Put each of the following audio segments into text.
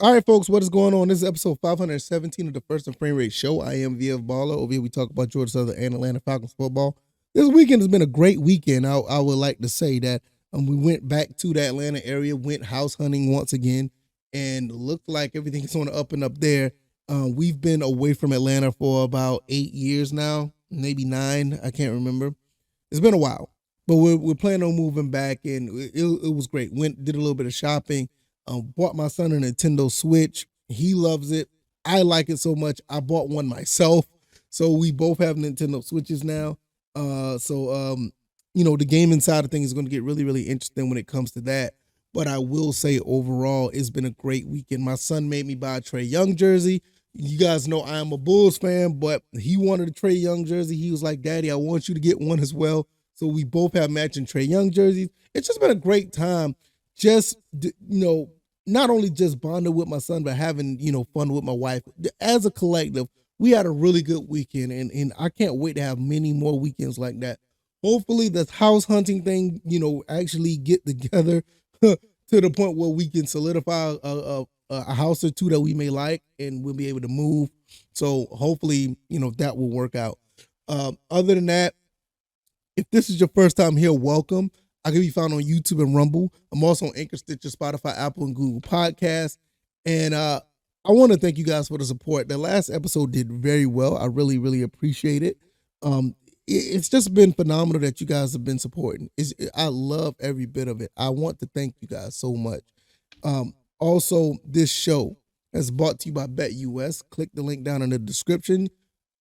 All right, folks, what is going on? This is episode 517 of the First and Frame Rate Show. I am VF Baller. Over here, we talk about Georgia Southern and Atlanta Falcons football. This weekend has been a great weekend. I would like to say that we went back to the Atlanta area, went house hunting once again, and looked like everything's on the up and up there. We've been away from Atlanta for about 8 years now, maybe 9. I can't remember. It's been a while, but we're planning on moving back, and it was great. Did a little bit of shopping. Bought my son a Nintendo Switch. He loves it. I like it so much. I bought one myself. So we both have Nintendo Switches now. The gaming side of things is going to get really, really interesting when it comes to that. But I will say overall, it's been a great weekend. My son made me buy a Trae Young jersey. You guys know I am a Bulls fan, but he wanted a Trae Young jersey. He was like, "Daddy, I want you to get one as well." So we both have matching Trae Young jerseys. It's just been a great time. Just, not only just bonding with my son, but having, fun with my wife. As a collective, we had a really good weekend, and I can't wait to have many more weekends like that. Hopefully this house hunting thing, actually get together to the point where we can solidify a house or two that we may like, and we'll be able to move. So hopefully, that will work out. Other than that, if this is your first time here, welcome. I can be found on YouTube and Rumble. I'm also on Anchor, Stitcher, Spotify, Apple, and Google Podcasts. And I want to thank you guys for the support. The last episode did very well. I really, really appreciate it. It's just been phenomenal that you guys have been supporting. I love every bit of it. I want to thank you guys so much. Also, this show is brought to you by BetUS. Click the link down in the description.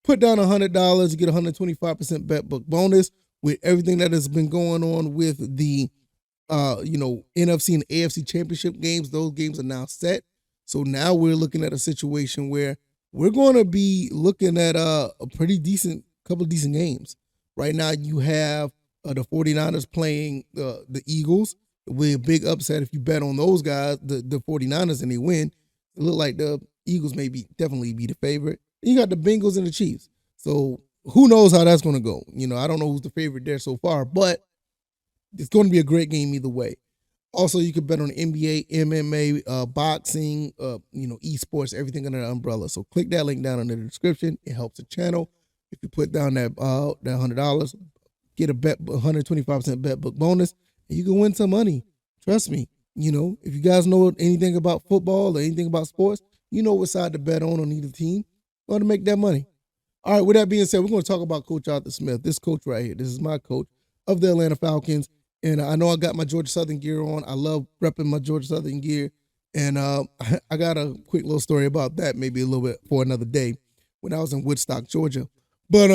Put down $100, you get 125% bet book bonus. With everything that has been going on with the NFC and AFC championship games, those games are now set. So now we're looking at a situation where we're going to be looking at a pretty decent couple of decent games. Right now you have the 49ers playing the Eagles with a big upset. If you bet on those guys, the 49ers, and they win, it look like the Eagles may definitely be the favorite. And you got the Bengals and the Chiefs. So who knows how that's going to go? I don't know who's the favorite there so far, but it's going to be a great game either way. Also, you can bet on NBA, MMA, boxing, esports, everything under the umbrella. So click that link down in the description. It helps the channel. If you put down that $100, get a 125% bet book bonus, and you can win some money. Trust me. If you guys know anything about football or anything about sports, you know what side to bet on either team. Going to make that money. All right, with that being said, we're going to talk about Coach Arthur Smith. This coach right here, this is my coach of the Atlanta Falcons. And I know I got my Georgia Southern gear on. I love repping my Georgia Southern gear. And I got a quick little story about that, maybe a little bit for another day, when I was in Woodstock, Georgia. But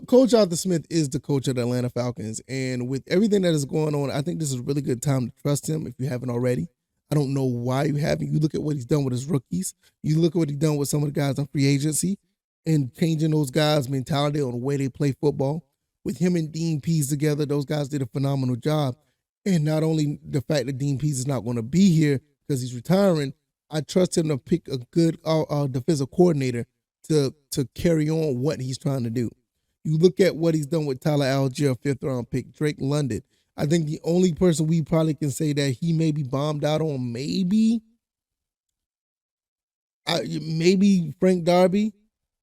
Coach Arthur Smith is the coach of the Atlanta Falcons. And with everything that is going on, I think this is a really good time to trust him if you haven't already. I don't know why you haven't. You look at what he's done with his rookies. You look at what he's done with some of the guys on free agency, and changing those guys' mentality on the way they play football. With him and Dean Pease together, those guys did a phenomenal job. And not only the fact that Dean Pease is not going to be here because he's retiring, I trust him to pick a good defensive coordinator to carry on what he's trying to do. You look at what he's done with Tyler Algier, 5th-round pick, Drake London. I think the only person we probably can say that he may be bombed out on, maybe Frank Darby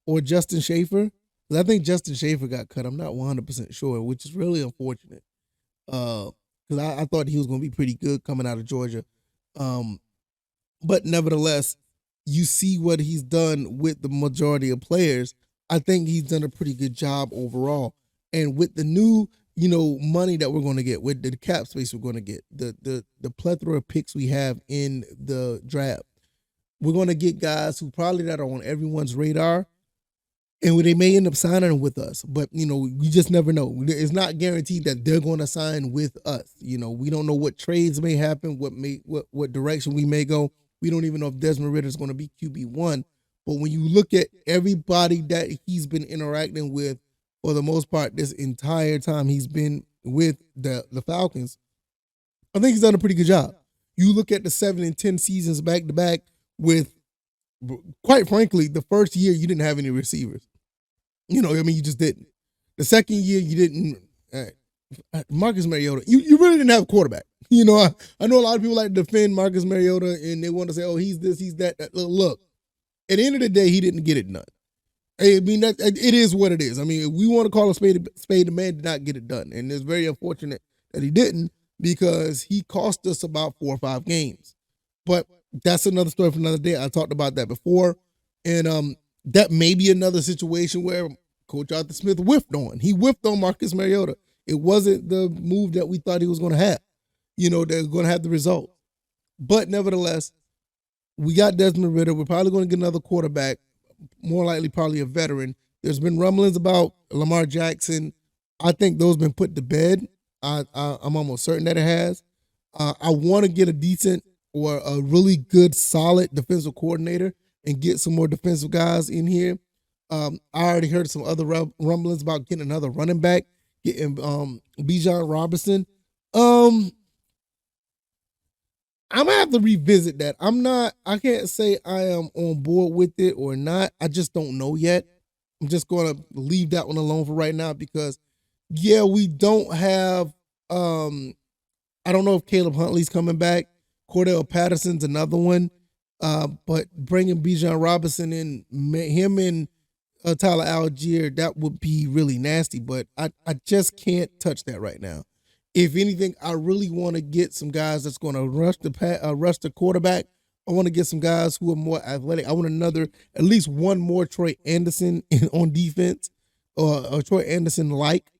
or Justin Schaefer. I think Justin Schaefer got cut. I'm not 100% sure, which is really unfortunate. Because I thought he was going to be pretty good coming out of Georgia. But nevertheless, you see what he's done with the majority of players. I think he's done a pretty good job overall. And with the new, money that we're going to get, with the cap space we're going to get, the plethora of picks we have in the draft, we're going to get guys who probably that are on everyone's radar. And they may end up signing with us, but we just never know. It's not guaranteed that they're going to sign with us. We don't know what trades may happen, what direction we may go. We don't even know if Desmond Ridder is going to be QB1. But when you look at everybody that he's been interacting with, for the most part, this entire time he's been with the Falcons, I think he's done a pretty good job. You look at the 7 and 10 seasons back to back with, quite frankly, the first year you didn't have any receivers. You just didn't. The second year you didn't. Marcus Mariota, you really didn't have a quarterback. You know, I know a lot of people like to defend Marcus Mariota and they want to say, oh, he's this, he's that. Look, at the end of the day, he didn't get it done. I mean, it is what it is. I mean, if we want to call a spade, the man did not get it done. And it's very unfortunate that he didn't because he cost us about 4 or 5 games. But that's another story for another day. I talked about that before. And that may be another situation where Coach Arthur Smith whiffed on. He whiffed on Marcus Mariota. It wasn't the move that we thought he was going to have. You know, they're going to have the result. But nevertheless, we got Desmond Ridder. We're probably going to get another quarterback, more likely probably a veteran. There's been rumblings about Lamar Jackson. I think those have been put to bed. I'm almost certain that it has. I want to get a decent or a really good, solid defensive coordinator and get some more defensive guys in here. I already heard some other rumblings about getting another running back, getting Bijan Robinson. I'm gonna have to revisit that. I can't say I am on board with it or not. I just don't know yet. I'm just gonna leave that one alone for right now because yeah, we don't have I don't know if Caleb Huntley's coming back. Cordell Patterson's another one. But bringing Bijan Robinson in, him and Tyler Algier, that would be really nasty. But I just can't touch that right now. If anything, I really want to get some guys that's going to rush the quarterback. I want to get some guys who are more athletic. I want at least one more Troy Anderson on defense, or Troy Anderson like.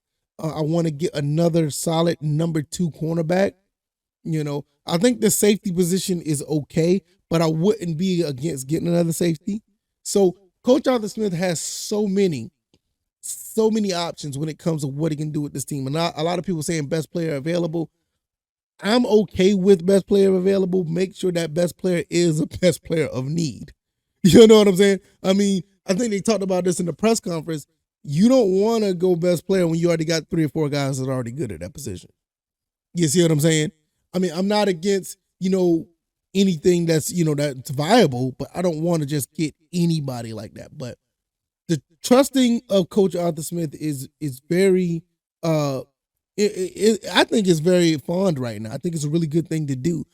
I want to get another solid number 2 cornerback. You know, I think the safety position is okay, but I wouldn't be against getting another safety. So Coach Arthur Smith has so many options when it comes to what he can do with this team. And a lot of people saying best player available. I'm okay with best player available. Make sure that best player is a best player of need. You know what I'm saying? I mean, I think they talked about this in the press conference. You don't want to go best player when you already got 3 or 4 guys that are already good at that position. You see what I'm saying? I mean, I'm not against, anything that's, that's viable, but I don't want to just get anybody like that. But the trusting of Coach Arthur Smith is very, I think it's very fond right now. I think it's a really good thing to do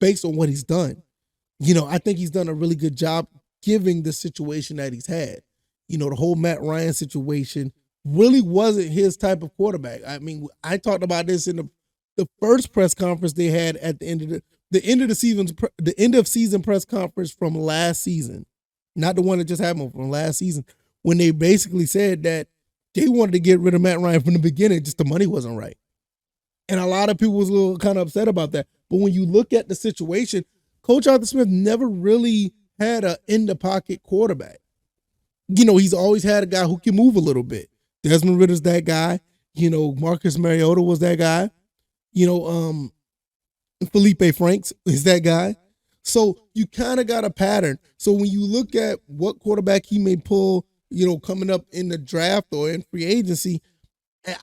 based on what he's done. I think he's done a really good job giving the situation that he's had. The whole Matt Ryan situation really wasn't his type of quarterback. I mean, I talked about this in the first press conference they had at the end of season press conference from last season, not the one that just happened from last season, when they basically said that they wanted to get rid of Matt Ryan from the beginning, just the money wasn't right. And a lot of people was a little kind of upset about that. But when you look at the situation, Coach Arthur Smith never really had an in-the-pocket quarterback. He's always had a guy who can move a little bit. Desmond Ridder's that guy. Marcus Mariota was that guy. Felipe Franks is that guy. So you kind of got a pattern. So when you look at what quarterback he may pull, coming up in the draft or in free agency,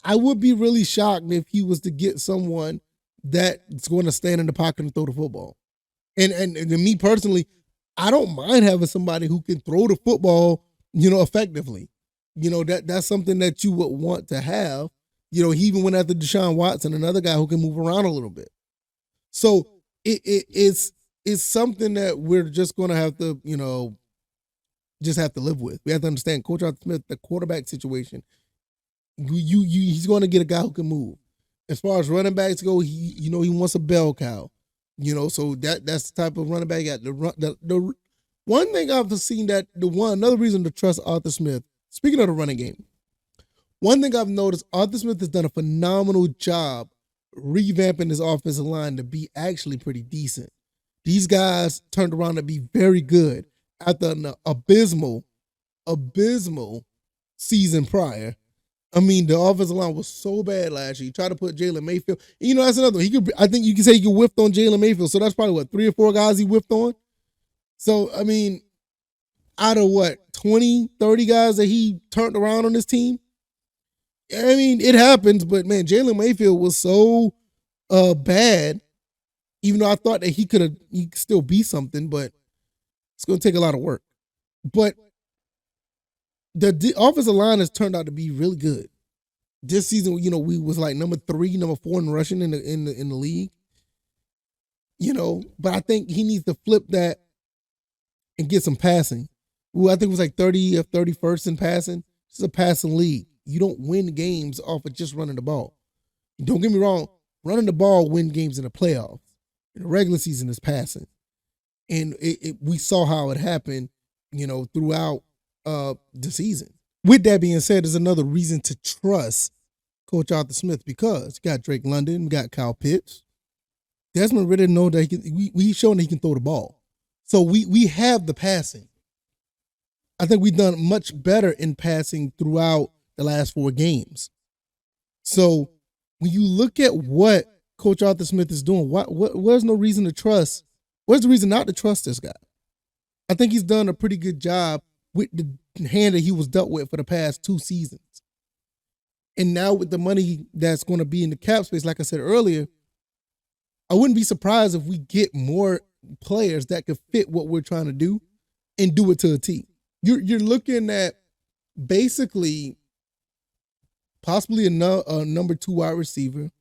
I would be really shocked if he was to get someone that's going to stand in the pocket and throw the football. And to me personally, I don't mind having somebody who can throw the football, effectively. That's something that you would want to have. He even went after Deshaun Watson, another guy who can move around a little bit. So it's something that we're just going to have to, just have to live with. We have to understand Coach Arthur Smith, the quarterback situation. He's going to get a guy who can move. As far as running backs go, he wants a bell cow. So that's the type of running back. The one thing I've seen another reason to trust Arthur Smith. Speaking of the running game, one thing I've noticed, Arthur Smith has done a phenomenal job revamping his offensive line to be actually pretty decent. These guys turned around to be very good after an abysmal season prior. I mean, the offensive line was so bad last year. You try to put Jalen Mayfield. That's another one. I think you can say he whiffed on Jalen Mayfield. So that's probably 3 or 4 guys he whiffed on. So, I mean, out of 20, 30 guys that he turned around on this team? I mean, it happens, but man, Jalen Mayfield was so bad, even though I thought that he could still be something, but it's going to take a lot of work. But the offensive line has turned out to be really good. This season, we was like number 3, number 4 in rushing in the league. But I think he needs to flip that and get some passing. Well, I think it was like 30 or 31st in passing. This is a passing league. You don't win games off of just running the ball. Don't get me wrong, running the ball win games in the playoffs. In the regular season is passing. And we saw how it happened, throughout the season. With that being said, there's another reason to trust Coach Arthur Smith because you got Drake London, we got Kyle Pitts. Desmond Ridder know that he's shown that he can throw the ball. So we have the passing. I think we've done much better in passing throughout the last 4 games. So when you look at what Coach Arthur Smith is doing, where's no reason to trust? Where's the reason not to trust this guy? I think he's done a pretty good job with the hand that he was dealt with for the past 2 seasons. And now with the money that's going to be in the cap space, like I said earlier, I wouldn't be surprised if we get more players that could fit what we're trying to do and do it to a T. You're looking at basically possibly a number 2 wide receiver,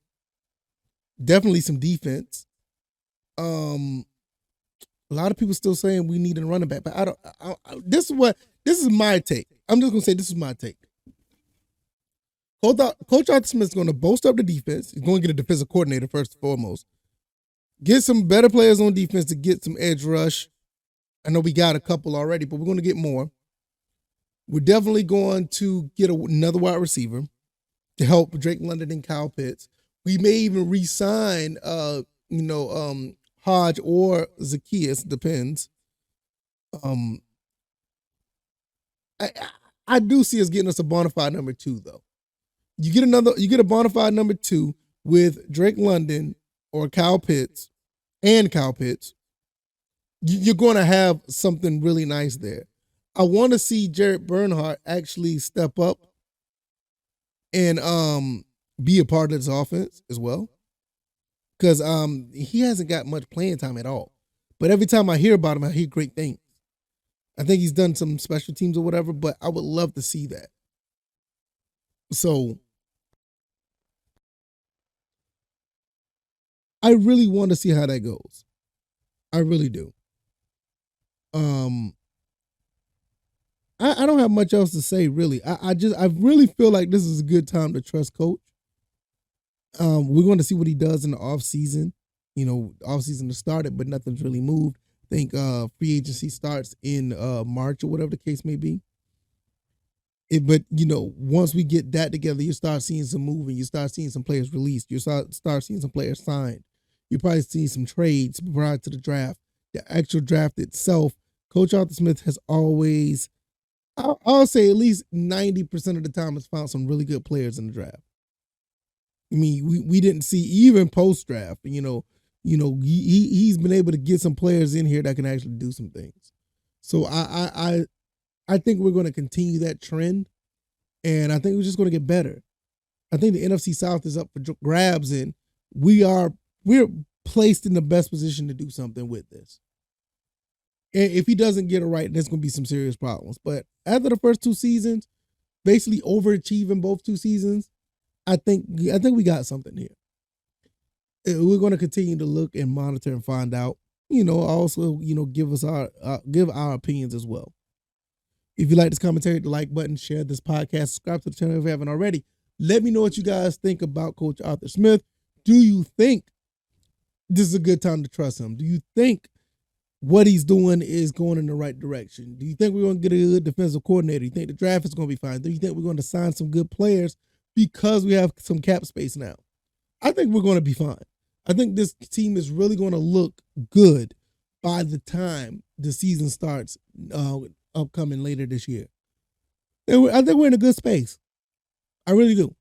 definitely some defense. A lot of people still saying we need a running back, but this is my take. I'm just gonna say this is my take. Coach Arthur Smith is going to bolster up the defense. He's going to get a defensive coordinator first and foremost. Get some better players on defense to get some edge rush. I know we got a couple already, but we're going to get more. We're definitely going to get another wide receiver to help Drake London and Kyle Pitts. We may even re-sign, Hodge or Zacchaeus, depends. I do see us getting us a bona fide number 2, though. You get a bona fide number 2 with Drake London or Kyle Pitts, you're going to have something really nice there. I want to see Jared Bernhardt actually step up and be a part of this offense as well. Because he hasn't got much playing time at all. But every time I hear about him, I hear great things. I think he's done some special teams or whatever, but I would love to see that. So I really want to see how that goes. I really do. I don't have much else to say, really. I really feel like this is a good time to trust Coach. We're going to see what he does in the off season. Off season has started, but nothing's really moved. I think free agency starts in March or whatever the case may be. But once we get that together, you start seeing some moving. You start seeing some players released. You start seeing some players signed. You probably see some trades prior to the draft. The actual draft itself, Coach Arthur Smith has always, I'll say at least 90% of the time, has found some really good players in the draft. I mean, we didn't see even post draft. He's been able to get some players in here that can actually do some things. So I think we're going to continue that trend, and I think we're just going to get better. I think the NFC South is up for grabs, and we're placed in the best position to do something with this. And if he doesn't get it right, there's going to be some serious problems. But after the first 2 seasons, basically overachieving both 2 seasons, I think we got something here. We're going to continue to look and monitor and find out. Also, give our opinions as well. If you like this commentary, hit the like button, share this podcast, subscribe to the channel if you haven't already. Let me know what you guys think about Coach Arthur Smith. Do you think this is a good time to trust him? Do you think what he's doing is going in the right direction? Do you think we're going to get a good defensive coordinator? Do you think the draft is going to be fine? Do you think we're going to sign some good players because we have some cap space now? I think we're going to be fine. I think this team is really going to look good by the time the season starts upcoming later this year. I think we're in a good space. I really do.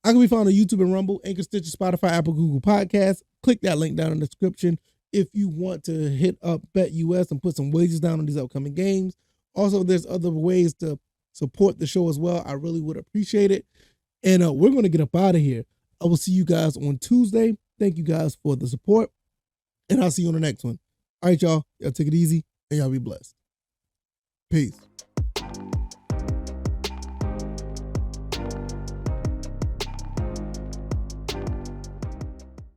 I can be found on YouTube and Rumble, Anchor, Stitcher, Spotify, Apple, Google Podcasts. Click that link down in the description if you want to hit up BetUS and put some wagers down on these upcoming games. Also, there's other ways to support the show as well. I really would appreciate it. And we're going to get up out of here. I will see you guys on Tuesday. Thank you guys for the support. And I'll see you on the next one. All right, y'all. Y'all take it easy and y'all be blessed. Peace.